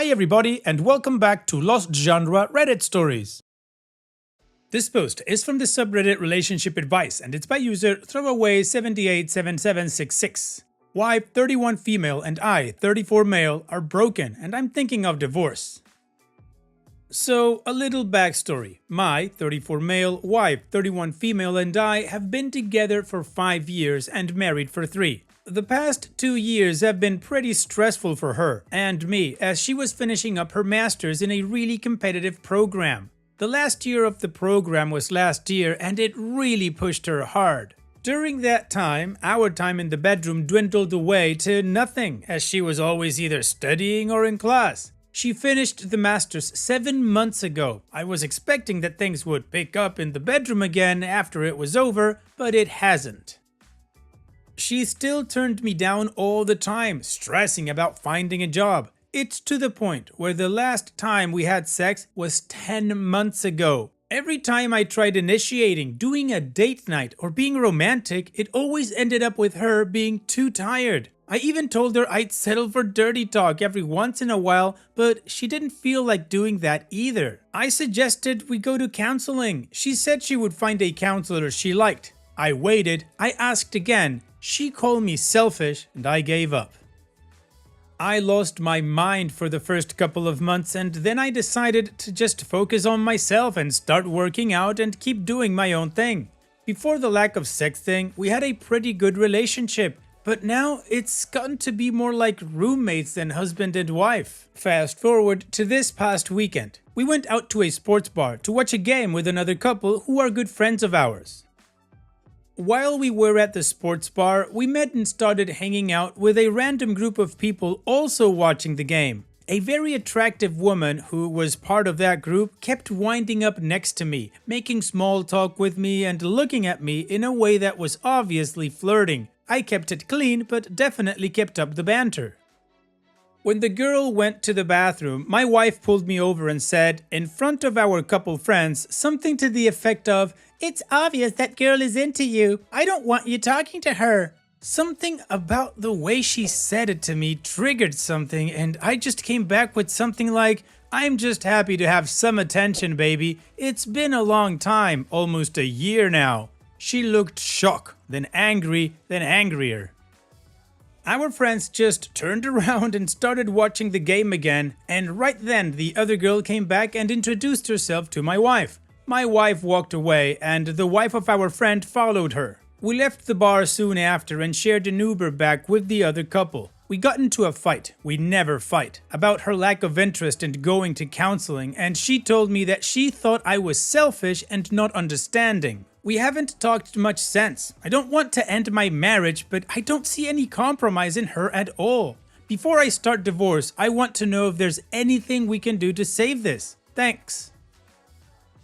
Hi everybody and welcome back to Lost Genre Reddit Stories. This post is from the subreddit Relationship Advice and it's by user throwaway787766. Wife 31 female and I 34 male are broken and I'm thinking of divorce. So, a little backstory. My 34 male, wife 31 female and I have been together for 5 years and married for 3. The past 2 years have been pretty stressful for her and me as she was finishing up her master's in a really competitive program. The last year of the program was last year and it really pushed her hard. During that time, our time in the bedroom dwindled away to nothing as she was always either studying or in class. She finished the master's 7 months ago. I was expecting that things would pick up in the bedroom again after it was over, but it hasn't. She still turned me down all the time, stressing about finding a job. It's to the point where the last time we had sex was 10 months ago. Every time I tried initiating, doing a date night, or being romantic, it always ended up with her being too tired. I even told her I'd settle for dirty talk every once in a while, but she didn't feel like doing that either. I suggested we go to counseling. She said she would find a counselor she liked. I waited, I asked again. She called me selfish and I gave up. I lost my mind for the first couple of months and then I decided to just focus on myself and start working out and keep doing my own thing. Before the lack of sex thing, we had a pretty good relationship, but now it's gotten to be more like roommates than husband and wife. Fast forward to this past weekend. We went out to a sports bar to watch a game with another couple who are good friends of ours. While we were at the sports bar, we met and started hanging out with a random group of people also watching the game. A very attractive woman who was part of that group kept winding up next to me, making small talk with me and looking at me in a way that was obviously flirting. I kept it clean, but definitely kept up the banter. When the girl went to the bathroom, my wife pulled me over and said, in front of our couple friends, something to the effect of, "It's obvious that girl is into you. I don't want you talking to her." Something about the way she said it to me triggered something and I just came back with something like, "I'm just happy to have some attention, baby. It's been a long time, almost a year now." She looked shocked, then angry, then angrier. Our friends just turned around and started watching the game again, and right then the other girl came back and introduced herself to my wife. My wife walked away and the wife of our friend followed her. We left the bar soon after and shared an Uber back with the other couple. We got into a fight, we never fight, about her lack of interest in going to counseling, and she told me that she thought I was selfish and not understanding. We haven't talked much since. I don't want to end my marriage, but I don't see any compromise in her at all. Before I start divorce, I want to know if there's anything we can do to save this. Thanks.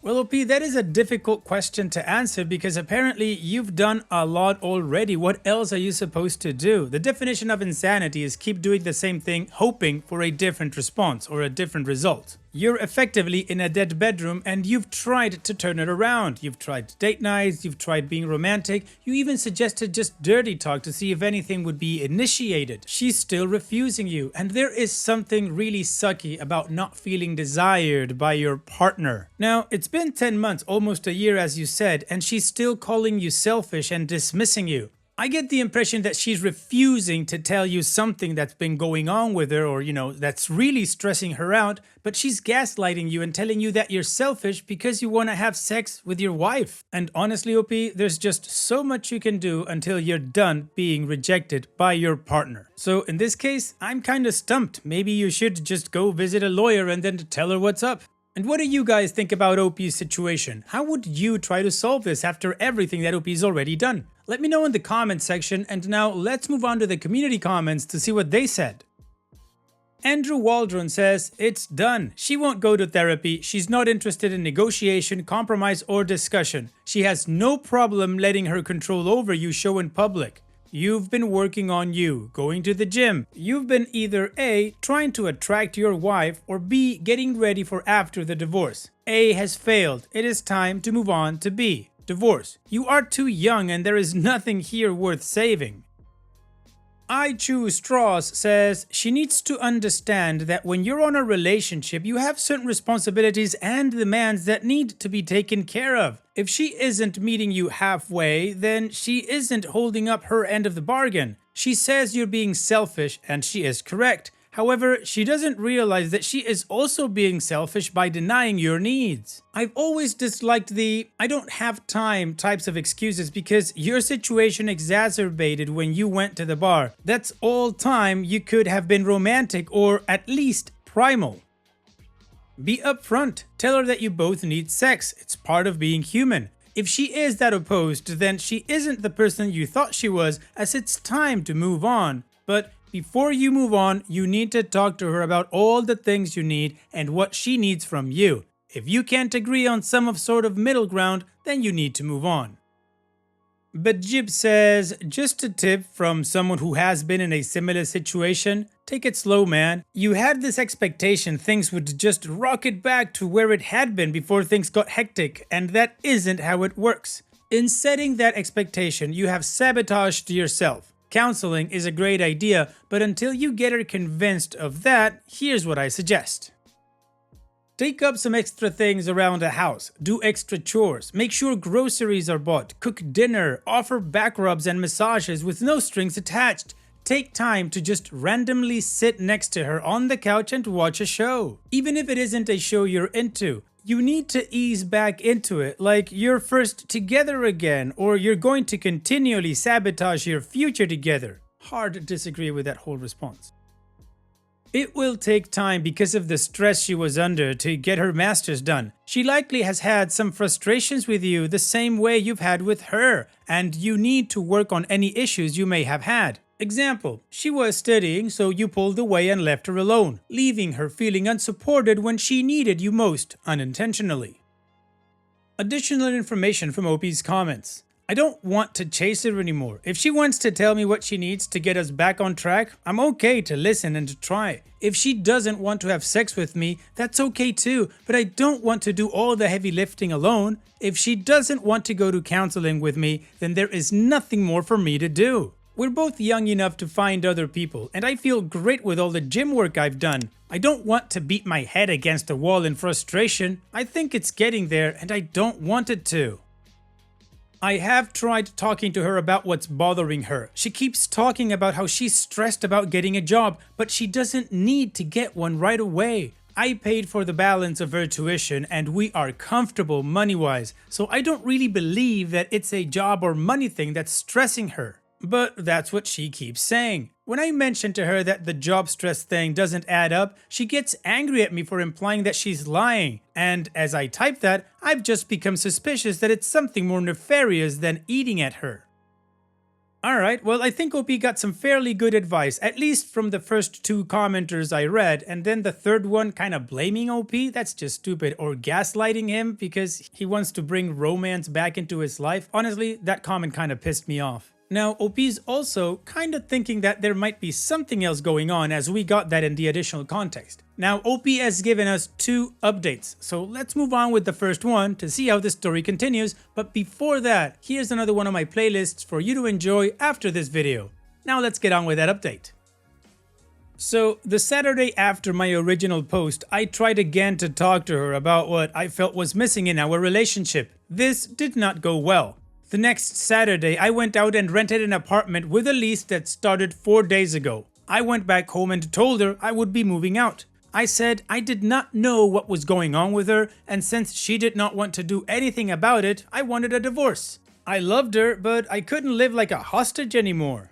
Well, OP, that is a difficult question to answer because apparently you've done a lot already. What else are you supposed to do? The definition of insanity is keep doing the same thing, hoping for a different response or a different result. You're effectively in a dead bedroom and you've tried to turn it around. You've tried date nights, you've tried being romantic, you even suggested just dirty talk to see if anything would be initiated. She's still refusing you, and there is something really sucky about not feeling desired by your partner. Now, it's been 10 months, almost a year as you said, and she's still calling you selfish and dismissing you. I get the impression that she's refusing to tell you something that's been going on with her or, that's really stressing her out, but she's gaslighting you and telling you that you're selfish because you want to have sex with your wife. And honestly, OP, there's just so much you can do until you're done being rejected by your partner. So in this case, I'm kind of stumped. Maybe you should just go visit a lawyer and then tell her what's up. And what do you guys think about OP's situation? How would you try to solve this after everything that OP's already done? Let me know in the comments section, and now let's move on to the community comments to see what they said. Andrew Waldron says, "It's done. She won't go to therapy. She's not interested in negotiation, compromise, or discussion. She has no problem letting her control over you show in public. You've been working on you, going to the gym. You've been either A, trying to attract your wife, or B, getting ready for after the divorce. A has failed. It is time to move on to B. Divorce. You are too young and there is nothing here worth saving." I Choose Straws says she needs to understand that when you're on a relationship, you have certain responsibilities and demands that need to be taken care of. If she isn't meeting you halfway, then she isn't holding up her end of the bargain. She says you're being selfish, and she is correct. However, she doesn't realize that she is also being selfish by denying your needs. I've always disliked the "I don't have time" types of excuses because your situation exacerbated when you went to the bar. That's all time you could have been romantic or at least primal. Be upfront. Tell her that you both need sex. It's part of being human. If she is that opposed, then she isn't the person you thought she was, as it's time to move on. But before you move on, you need to talk to her about all the things you need and what she needs from you. If you can't agree on some sort of middle ground, then you need to move on. But Jib says, just a tip from someone who has been in a similar situation: take it slow, man. You had this expectation things would just rocket back to where it had been before things got hectic, and that isn't how it works. In setting that expectation, you have sabotaged yourself. Counseling is a great idea, but until you get her convinced of that, here's what I suggest. Take up some extra things around the house, do extra chores, make sure groceries are bought, cook dinner, offer back rubs and massages with no strings attached. Take time to just randomly sit next to her on the couch and watch a show. Even if it isn't a show you're into, you need to ease back into it like you're first together again, or you're going to continually sabotage your future together. Hard to disagree with that whole response. It will take time because of the stress she was under to get her master's done. She likely has had some frustrations with you the same way you've had with her, and you need to work on any issues you may have had. Example, she was studying, so you pulled away and left her alone, leaving her feeling unsupported when she needed you most, unintentionally. Additional information from OP's comments. I don't want to chase her anymore. If she wants to tell me what she needs to get us back on track, I'm okay to listen and to try. If she doesn't want to have sex with me, that's okay too, but I don't want to do all the heavy lifting alone. If she doesn't want to go to counseling with me, then there is nothing more for me to do. We're both young enough to find other people, and I feel great with all the gym work I've done. I don't want to beat my head against a wall in frustration. I think it's getting there, and I don't want it to. I have tried talking to her about what's bothering her. She keeps talking about how she's stressed about getting a job, but she doesn't need to get one right away. I paid for the balance of her tuition and we are comfortable money-wise, so I don't really believe that it's a job or money thing that's stressing her. But that's what she keeps saying. When I mention to her that the job stress thing doesn't add up, she gets angry at me for implying that she's lying. And as I type that, I've just become suspicious that it's something more nefarious than eating at her. Alright, well I think OP got some fairly good advice, at least from the first two commenters I read, and then the third one kind of blaming OP, that's just stupid, or gaslighting him because he wants to bring romance back into his life. Honestly, that comment kind of pissed me off. Now, OP's also kind of thinking that there might be something else going on, as we got that in the additional context. Now, OP has given us two updates, so let's move on with the first one to see how the story continues, but before that, here's another one of my playlists for you to enjoy after this video. Now let's get on with that update. So, the Saturday after my original post, I tried again to talk to her about what I felt was missing in our relationship. This did not go well. The next Saturday, I went out and rented an apartment with a lease that started 4 days ago. I went back home and told her I would be moving out. I said I did not know what was going on with her, and since she did not want to do anything about it, I wanted a divorce. I loved her, but I couldn't live like a hostage anymore.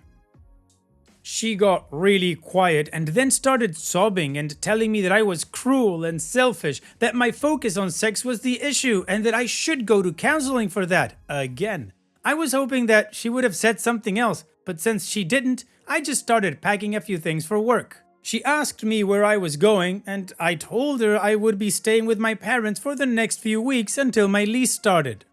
She got really quiet and then started sobbing and telling me that I was cruel and selfish, that my focus on sex was the issue, and that I should go to counseling for that, again. I was hoping that she would have said something else, but since she didn't, I just started packing a few things for work. She asked me where I was going, and I told her I would be staying with my parents for the next few weeks until my lease started.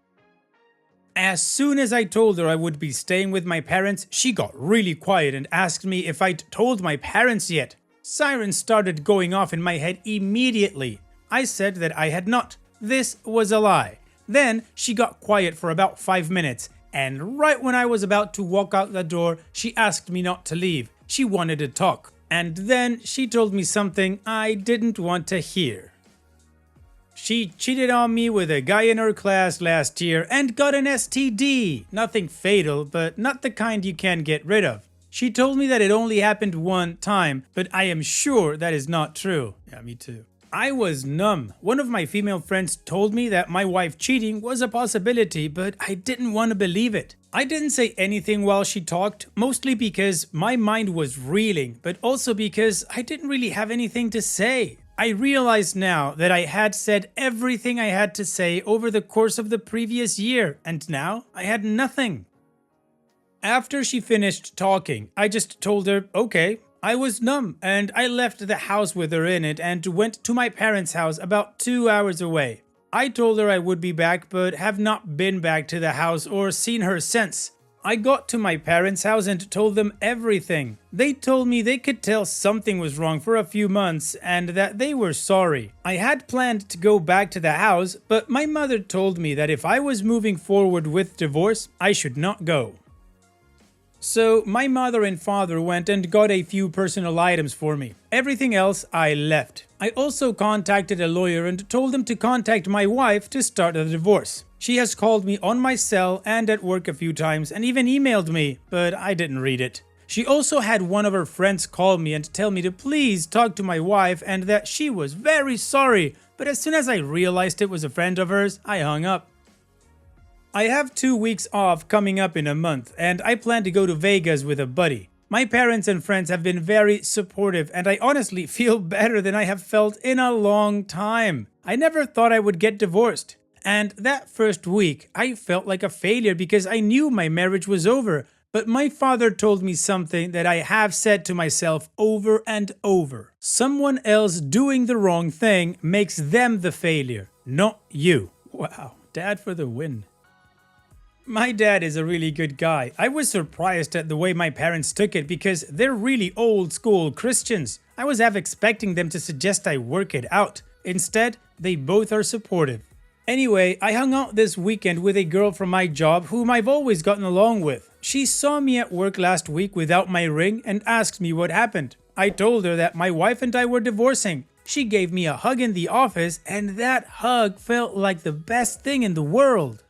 As soon as I told her I would be staying with my parents, she got really quiet and asked me if I'd told my parents yet. Sirens started going off in my head immediately. I said that I had not. This was a lie. Then she got quiet for about 5 minutes, and right when I was about to walk out the door, she asked me not to leave. She wanted to talk. And then she told me something I didn't want to hear. She cheated on me with a guy in her class last year and got an STD. Nothing fatal, but not the kind you can get rid of. She told me that it only happened one time, but I am sure that is not true. Yeah, me too. I was numb. One of my female friends told me that my wife cheating was a possibility, but I didn't want to believe it. I didn't say anything while she talked, mostly because my mind was reeling, but also because I didn't really have anything to say. I realize now that I had said everything I had to say over the course of the previous year, and now I had nothing. After she finished talking, I just told her, okay. I was numb, and I left the house with her in it and went to my parents' house about 2 hours away. I told her I would be back, but have not been back to the house or seen her since. I got to my parents' house and told them everything. They told me they could tell something was wrong for a few months and that they were sorry. I had planned to go back to the house, but my mother told me that if I was moving forward with divorce, I should not go. So my mother and father went and got a few personal items for me. Everything else I left. I also contacted a lawyer and told him to contact my wife to start a divorce. She has called me on my cell and at work a few times and even emailed me, but I didn't read it. She also had one of her friends call me and tell me to please talk to my wife and that she was very sorry, but as soon as I realized it was a friend of hers, I hung up. I have 2 weeks off coming up in a month, and I plan to go to Vegas with a buddy. My parents and friends have been very supportive, and I honestly feel better than I have felt in a long time. I never thought I would get divorced. And that first week, I felt like a failure because I knew my marriage was over. But my father told me something that I have said to myself over and over. Someone else doing the wrong thing makes them the failure, not you. Wow, Dad for the win. My dad is a really good guy. I was surprised at the way my parents took it because they're really old school Christians. I was half expecting them to suggest I work it out. Instead, they both are supportive. Anyway, I hung out this weekend with a girl from my job whom I've always gotten along with. She saw me at work last week without my ring and asked me what happened. I told her that my wife and I were divorcing. She gave me a hug in the office, and that hug felt like the best thing in the world.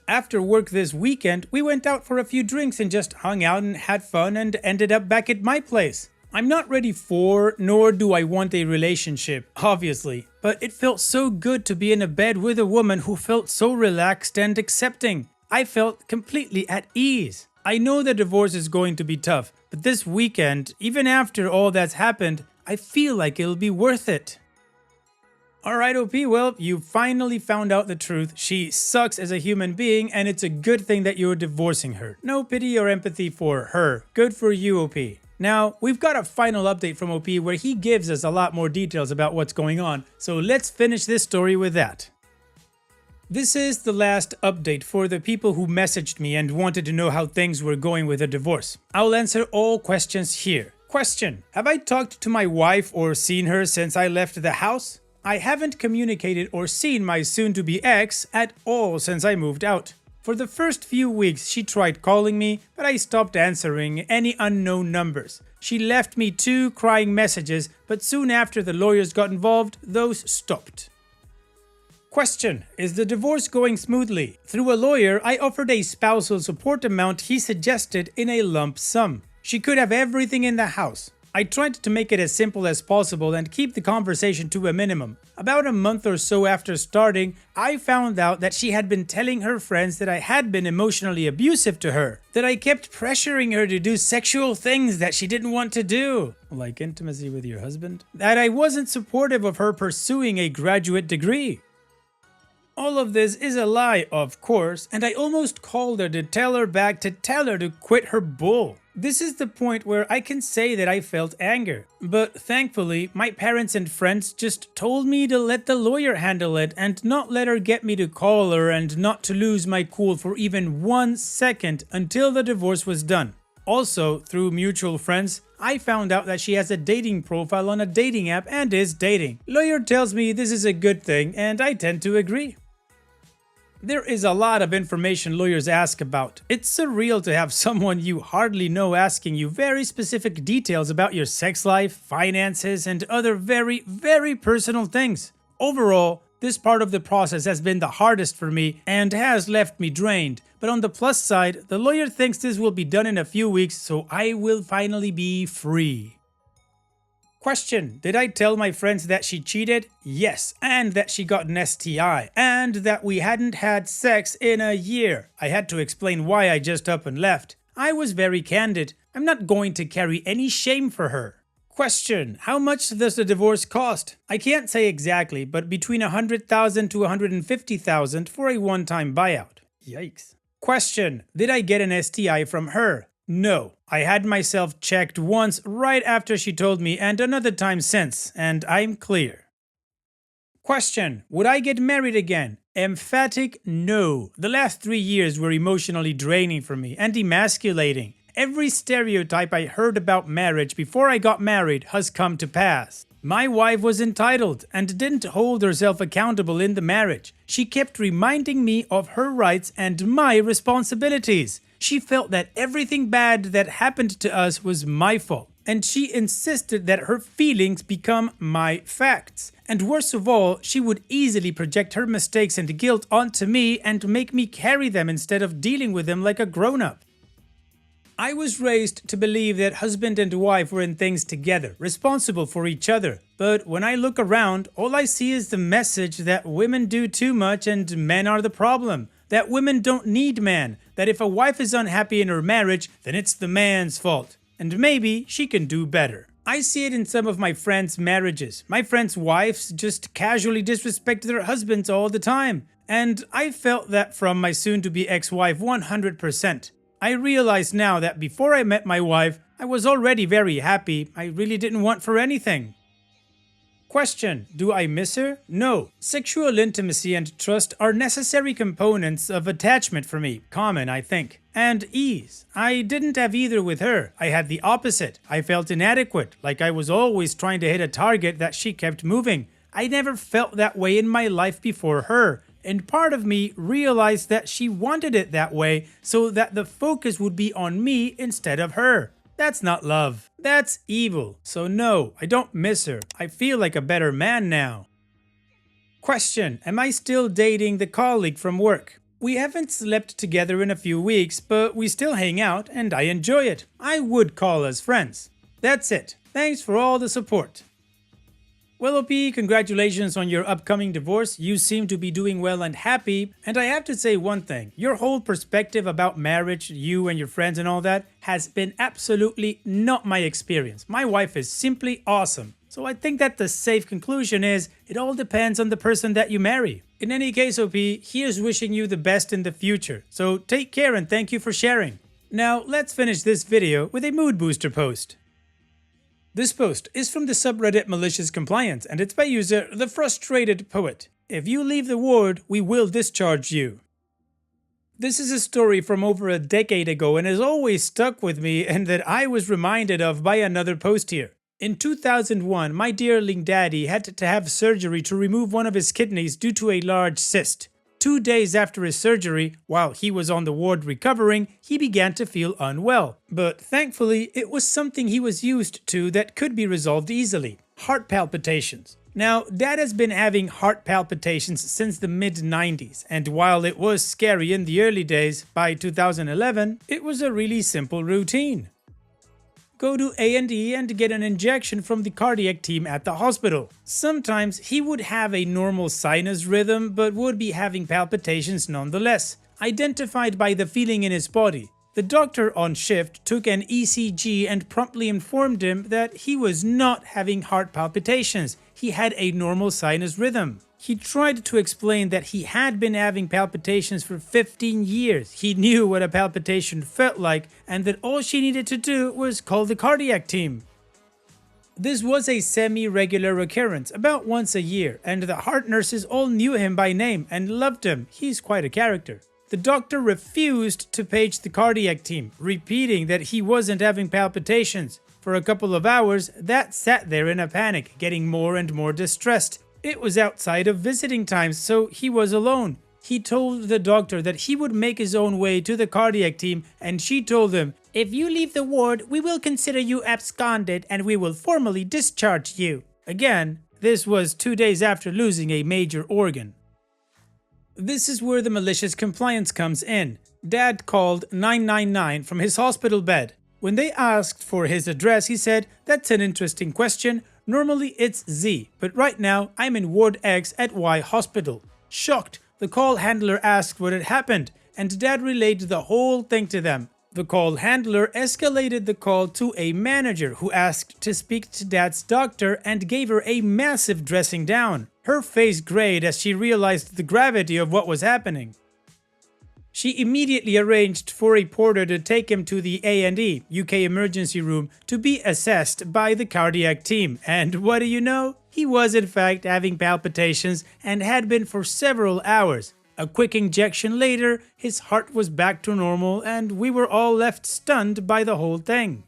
After work this weekend, we went out for a few drinks and just hung out and had fun and ended up back at my place. I'm not ready for, nor do I want a relationship, obviously, but it felt so good to be in a bed with a woman who felt so relaxed and accepting. I felt completely at ease. I know the divorce is going to be tough, but this weekend, even after all that's happened, I feel like it'll be worth it. Alright OP, well, you finally found out the truth. She sucks as a human being and it's a good thing that you're divorcing her. No pity or empathy for her. Good for you OP. Now, we've got a final update from OP where he gives us a lot more details about what's going on, so let's finish this story with that. This is the last update for the people who messaged me and wanted to know how things were going with the divorce. I'll answer all questions here. Question: have I talked to my wife or seen her since I left the house? I haven't communicated or seen my soon-to-be ex at all since I moved out. For the first few weeks, she tried calling me, but I stopped answering any unknown numbers. She left me 2 crying messages, but soon after the lawyers got involved, those stopped. Question: is the divorce going smoothly? Through a lawyer, I offered a spousal support amount he suggested in a lump sum. She could have everything in the house. I tried to make it as simple as possible and keep the conversation to a minimum. About a month or so after starting, I found out that she had been telling her friends that I had been emotionally abusive to her, that I kept pressuring her to do sexual things that she didn't want to do, like intimacy with your husband, that I wasn't supportive of her pursuing a graduate degree. All of this is a lie, of course, and I almost called her to tell her back to tell her to quit her bull. This is the point where I can say that I felt anger. But thankfully, my parents and friends just told me to let the lawyer handle it and not let her get me to call her and not to lose my cool for even 1 second until the divorce was done. Also, through mutual friends, I found out that she has a dating profile on a dating app and is dating. Lawyer tells me this is a good thing and I tend to agree. There is a lot of information lawyers ask about. It's surreal to have someone you hardly know asking you very specific details about your sex life, finances, and other very, very personal things. Overall, this part of the process has been the hardest for me and has left me drained. But on the plus side, the lawyer thinks this will be done in a few weeks, so I will finally be free. Question: did I tell my friends that she cheated? Yes, and that she got an STI, and that we hadn't had sex in a year. I had to explain why I just up and left. I was very candid. I'm not going to carry any shame for her. Question: how much does the divorce cost? I can't say exactly, but between $100,000 to $150,000 for a one-time buyout. Yikes. Question: did I get an STI from her? No. I had myself checked once right after she told me and another time since, and I'm clear. Question: would I get married again? Emphatic no. The last 3 years were emotionally draining for me and emasculating. Every stereotype I heard about marriage before I got married has come to pass. My wife was entitled and didn't hold herself accountable in the marriage. She kept reminding me of her rights and my responsibilities. She felt that everything bad that happened to us was my fault, and she insisted that her feelings become my facts. And worst of all, she would easily project her mistakes and guilt onto me and make me carry them instead of dealing with them like a grown-up. I was raised to believe that husband and wife were in things together, responsible for each other. But when I look around, all I see is the message that women do too much and men are the problem. That women don't need men. That if a wife is unhappy in her marriage, then it's the man's fault. And maybe she can do better. I see it in some of my friends' marriages. My friends' wives just casually disrespect their husbands all the time. And I felt that from my soon-to-be ex-wife 100%. I realize now that before I met my wife, I was already very happy. I really didn't want for anything. Question: do I miss her? No. Sexual intimacy and trust are necessary components of attachment for me. Common, I think. And ease. I didn't have either with her. I had the opposite. I felt inadequate, like I was always trying to hit a target that she kept moving. I never felt that way in my life before her. And part of me realized that she wanted it that way so that the focus would be on me instead of her. That's not love. That's evil. So no, I don't miss her. I feel like a better man now. Question: am I still dating the colleague from work? We haven't slept together in a few weeks, but we still hang out and I enjoy it. I would call us friends. That's it. Thanks for all the support. Well, OP, congratulations on your upcoming divorce. You seem to be doing well and happy. And I have to say one thing. Your whole perspective about marriage, you and your friends and all that, has been absolutely not my experience. My wife is simply awesome. So I think that the safe conclusion is, it all depends on the person that you marry. In any case, OP, here's wishing you the best in the future. So take care and thank you for sharing. Now, let's finish this video with a mood booster post. This post is from the subreddit Malicious Compliance, and it's by user The Frustrated Poet. If you leave the ward, we will discharge you. This is a story from over a decade ago and has always stuck with me, and that I was reminded of by another post here. In 2001, my dearling daddy had to have surgery to remove one of his kidneys due to a large cyst. 2 days after his surgery, while he was on the ward recovering, he began to feel unwell. But thankfully, it was something he was used to that could be resolved easily: heart palpitations. Now, Dad has been having heart palpitations since the mid-90s, and while it was scary in the early days, by 2011, it was a really simple routine. Go to A&E and get an injection from the cardiac team at the hospital. Sometimes he would have a normal sinus rhythm but would be having palpitations nonetheless, identified by the feeling in his body. The doctor on shift took an ECG and promptly informed him that he was not having heart palpitations. He had a normal sinus rhythm. He tried to explain that he had been having palpitations for 15 years. He knew what a palpitation felt like and that all she needed to do was call the cardiac team. This was a semi-regular occurrence, about once a year, and the heart nurses all knew him by name and loved him. He's quite a character. The doctor refused to page the cardiac team, repeating that he wasn't having palpitations. For a couple of hours, that sat there in a panic, getting more and more distressed. It was outside of visiting times, so he was alone. He told the doctor that he would make his own way to the cardiac team, and she told him, "If you leave the ward, we will consider you absconded and we will formally discharge you." Again, this was 2 days after losing a major organ. This is where the malicious compliance comes in. Dad called 999 from his hospital bed. When they asked for his address, he said, "That's an interesting question. Normally it's Z, but right now I'm in Ward X at Y Hospital." Shocked, the call handler asked what had happened, and Dad relayed the whole thing to them. The call handler escalated the call to a manager who asked to speak to Dad's doctor and gave her a massive dressing down. Her face grayed as she realized the gravity of what was happening. She immediately arranged for a porter to take him to the A&E, UK emergency room, to be assessed by the cardiac team. And what do you know? He was in fact having palpitations and had been for several hours. A quick injection later, his heart was back to normal and we were all left stunned by the whole thing.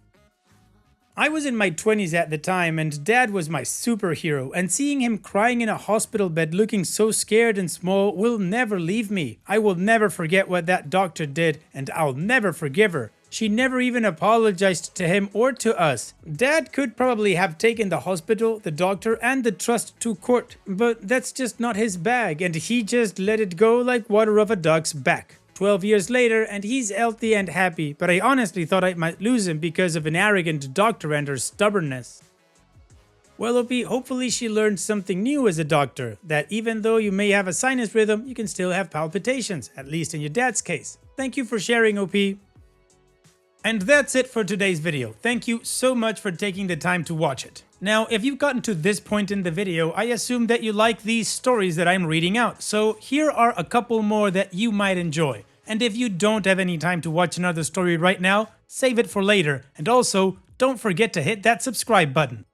I was in my 20s at the time and Dad was my superhero, and seeing him crying in a hospital bed looking so scared and small will never leave me. I will never forget what that doctor did, and I'll never forgive her. She never even apologized to him or to us. Dad could probably have taken the hospital, the doctor, and the trust to court, but that's just not his bag, and he just let it go like water off a duck's back. 12 years later, and he's healthy and happy, but I honestly thought I might lose him because of an arrogant doctor and her stubbornness. Well, OP, hopefully she learned something new as a doctor, that even though you may have a sinus rhythm, you can still have palpitations, at least in your dad's case. Thank you for sharing, OP. And that's it for today's video. Thank you so much for taking the time to watch it. Now, if you've gotten to this point in the video, I assume that you like these stories that I'm reading out, so here are a couple more that you might enjoy. And if you don't have any time to watch another story right now, save it for later, and also, don't forget to hit that subscribe button.